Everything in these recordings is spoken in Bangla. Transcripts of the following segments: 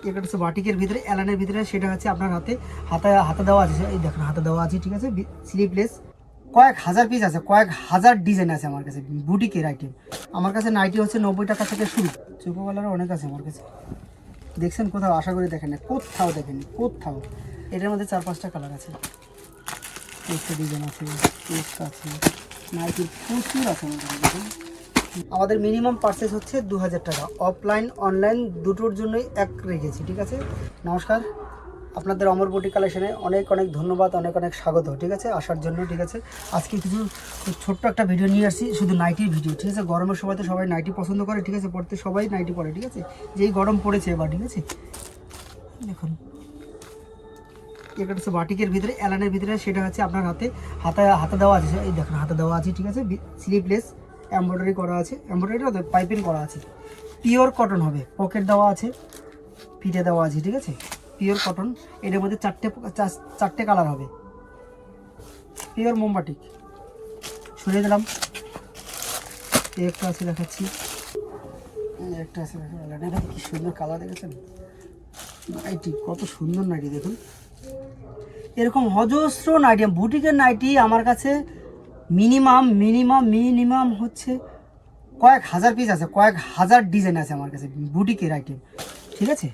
এটা হচ্ছে বাটিকের ভিতরে অ্যালানের ভিতরে, সেটা হচ্ছে আপনার হাতে হাতে দেওয়া আছে, এই দেখুন হাতে দেওয়া আছে, ঠিক আছে। স্লিপলেস কয়েক হাজার পিস আছে, কয়েক হাজার ডিজাইন আছে আমার কাছে, বুটিকের আইটেম। আমার কাছে নাইটি হচ্ছে 90 টাকা থেকে শুরু, চোখো কালারও অনেক আছে আমার কাছে। দেখছেন কোথাও? আশা করি দেখেন না, কোথাও দেখেন কোথাও। এটার মধ্যে 4-5টা কালার আছে, একটা ডিজাইন আছে, একটা আছে, নাইটির প্রচুর আছে আমার কাছে। দেখুন আমাদের মিনিমাম পারচেস হচ্ছে 2000 টাকা, অফলাইন অনলাইন দুটোর জন্যই এক রেখেছি, ঠিক আছে। নমস্কার, আপনাদের অমর বুটিক কালেকশনে অনেক অনেক ধন্যবাদ, অনেক অনেক স্বাগত, ঠিক আছে, আসার জন্য, ঠিক আছে। আজকে কিছু ছোট্ট একটা ভিডিও নিয়ে আসছি, শুধু নাইটির ভিডিও, ঠিক আছে। গরমের সময় তো সবাই নাইটি পছন্দ করে, ঠিক আছে, পড়তে সবাই নাইটি পরে, ঠিক আছে। যেই গরম পড়েছে এবার, ঠিক আছে। দেখুন এটা হচ্ছে বাটিকের ভিতরে অ্যালানের ভিতরে, সেটা হচ্ছে আপনার হাতে দেওয়া আছে, এই দেখুন হাতে দেওয়া আছে, ঠিক আছে। স্লিপলেস এমব্রয়ডারি করা আছে, এমব্রয়ডারি পাইপিং করা আছে, পিওর কটন হবে, পকেট দেওয়া আছে, ফিটে দেওয়া আছে, ঠিক আছে, পিওর কটন। এটার মধ্যে চারটে কালার হবে, পিওর মোমবাটিক। সরিয়ে দিলাম, একটা আছে দেখাচ্ছি, একটা আছে দেখুন, এটা কি সুন্দর কালার দেখেছেন, নাইটি কত সুন্দর নাইটি দেখুন। এরকম অজস্র নাইটি, বুটিকের নাইটি আমার কাছে মিনিমাম হচ্ছে কয়েক হাজার পিস আছে, কয়েক হাজার ডিজাইন আছে আমার কাছে, বুটিকের আইটেম, ঠিক আছে।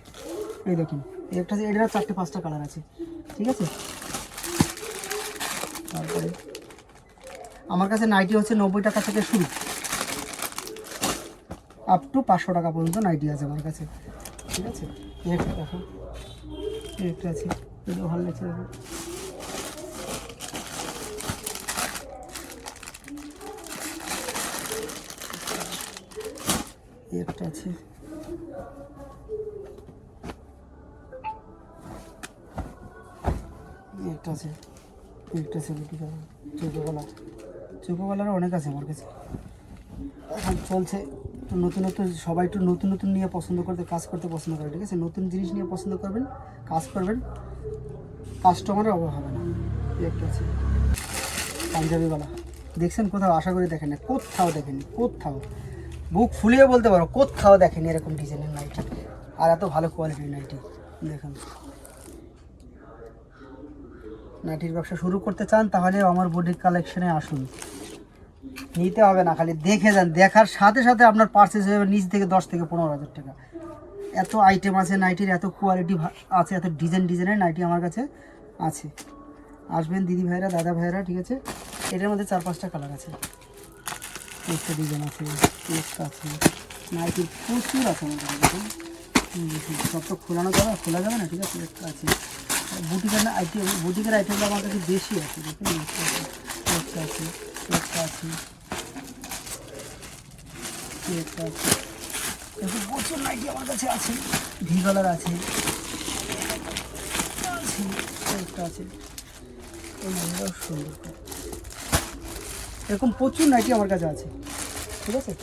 এই দেখুন একটা আছে, এটারও 4-5টা কালার আছে, ঠিক আছে। তারপরে আমার কাছে নাইটি হচ্ছে 90 টাকা থেকে শুরু, আপ টু 500 টাকা পর্যন্ত নাইটি আছে আমার কাছে, ঠিক আছে। একটা দেখো, একটা আছে, এটাও ভালো লাগছে দেখো। একটা আছে, একটা আছে, একটা আছে বুটি কালার, চোখো কালারও অনেক আছে আমার কাছে। এখন চলছে তো নতুন নতুন, সবাই একটু নতুন নতুন নিয়ে পছন্দ করতে, কাজ করতে পছন্দ করে, ঠিক আছে। নতুন জিনিস নিয়ে পছন্দ করবেন, কাজ করবেন, কাস্টমারের অভাব হবে না। একটা আছে পাঞ্জাবিওয়ালা, দেখছেন কোথাও? আশা করি দেখেন না, কোথাও দেখেনি, কোথাও বুক ফুলিয়ে বলতে পারো কোথাও দেখেনি এরকম ডিজাইনের নাইটি, আর এত ভালো কোয়ালিটির নাইটি। দেখুন নাইটির ব্যবসা শুরু করতে চান তাহলে আমার বুটিক কালেকশনে আসুন, নিতে হবে না, খালি দেখে যান, দেখার সাথে সাথে আপনার পারচেস হয়ে যাবে নিচ থেকে 10 থেকে 15 হাজার টাকা। এত আইটেম আছে নাইটির, এত কোয়ালিটি আছে, এত ডিজাইনের নাইটি আমার কাছে আছে। আসবেন দিদি ভাইরা, দাদা ভাইরা, ঠিক আছে। এটার মধ্যে 4-5টা কালার আছে, একটা ডিজাইন আছে, একটা আছে, নাইটির প্রচুর আছে আমার কাছে। দেখুন সব তো খোলা যাবে না, ঠিক আছে। একটা আছে বুটিকের আইটেমটা আমার কাছে বেশি আছে, দেখুন একটা আছে, একটা আছে, একটা আছে, দেখুন প্রচুর নাইটি আমার কাছে আছে, ভি কালার আছে, একটা আছে, এই নাইটিটাও সুন্দর, এরকম প্রচুর নাইটি আমার কাছে আছে, ঠিক আছে।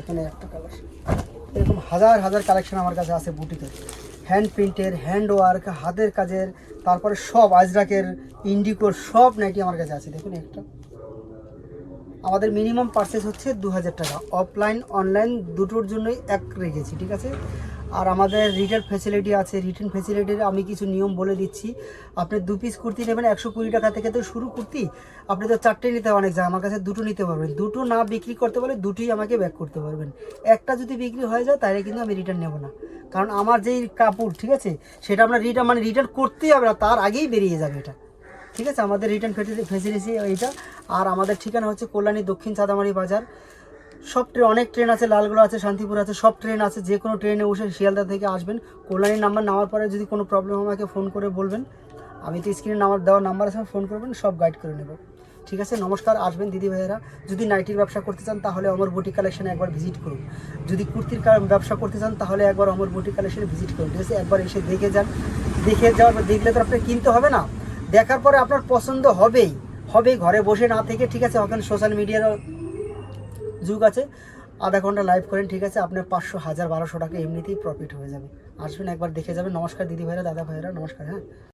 এখানে একটা কালার, এরকম হাজার হাজার কালেকশন আমার কাছে আছে বুটিকের, হ্যান্ড প্রিন্টের, হ্যান্ড ওয়ার্ক, হাতের কাজের, তারপরে সব আজরাকের, ইন্ডিকোর সব নাইটি আমার কাছে আছে। দেখুন একটা, আমাদের মিনিমাম পারচেস হচ্ছে 2000 টাকা, অফলাইন অনলাইন দুটোর জন্যই এক রেখেছি, ঠিক আছে। আর আমাদের রিটেল ফ্যাসিলিটি আছে, রিটার্ন ফ্যাসিলিটির আমি কিছু নিয়ম বলে দিচ্ছি। আপনি 2 পিস কুর্তি নেবেন 120 টাকা থেকে তো শুরু কুর্তি, আপনি তো 4টে নিতে অনেক যায়, আমার কাছে 2টো নিতে পারবেন, 2টো না বিক্রি করতে পারলে 2টোই আমাকে ব্যাক করতে পারবেন। একটা যদি বিক্রি হয়ে যায় তাহলে কিন্তু আমি রিটার্ন নেব না, কারণ আমার যেই কাপড়, ঠিক আছে, সেটা আপনার রিটার্ন করতেই হবে না, তার আগেই বেরিয়ে যাবে এটা, ঠিক আছে। আমাদের রিটার্ন ফেসিলিটি এইটা। আর আমাদের ঠিকানা হচ্ছে কল্যাণী দক্ষিণ চাঁদামারি বাজার। সব অনেক ট্রেন আছে, লালগোলা আছে, শান্তিপুর আছে, সব ট্রেন আছে, যে কোনো ট্রেনে বসে শিয়ালদা থেকে আসবেন, কল্যাণীর নাম্বার নেওয়ার পরে যদি কোনো প্রবলেম আমাকে ফোন করে বলবেন, আমি তো স্ক্রিনে দেওয়ার নাম্বার আছে, ফোন করবেন, সব গাইড করে নেব, ঠিক আছে। নমস্কার, আসবেন দিদি ভাইয়েরা। যদি নাইটির ব্যবসা করতে চান তাহলে আমার বুটিক কালেকশনে একবার ভিজিট করুন, যদি কুর্তির ব্যবসা করতে চান তাহলে একবার আমার বুটিক কালেকশনে ভিজিট করুন, ঠিক আছে। একবার এসে দেখে যান, দেখলে তো আপনার কিনতে হবে না, দেখার পরে আপনার পছন্দ হবেই, ঘরে বসে না থেকে, ঠিক আছে। এখন সোশ্যাল মিডিয়ারও যুগ আছে, আধা ঘন্টা লাইভ করেন, ঠিক আছে, আপনার 500, 1000, 1200 টাকা এমনিতেই প্রফিট হয়ে যাবে। আসবেন একবার দেখে যাবেন। নমস্কার দিদি ভাইরা, দাদা ভাইরা, নমস্কার, হ্যাঁ।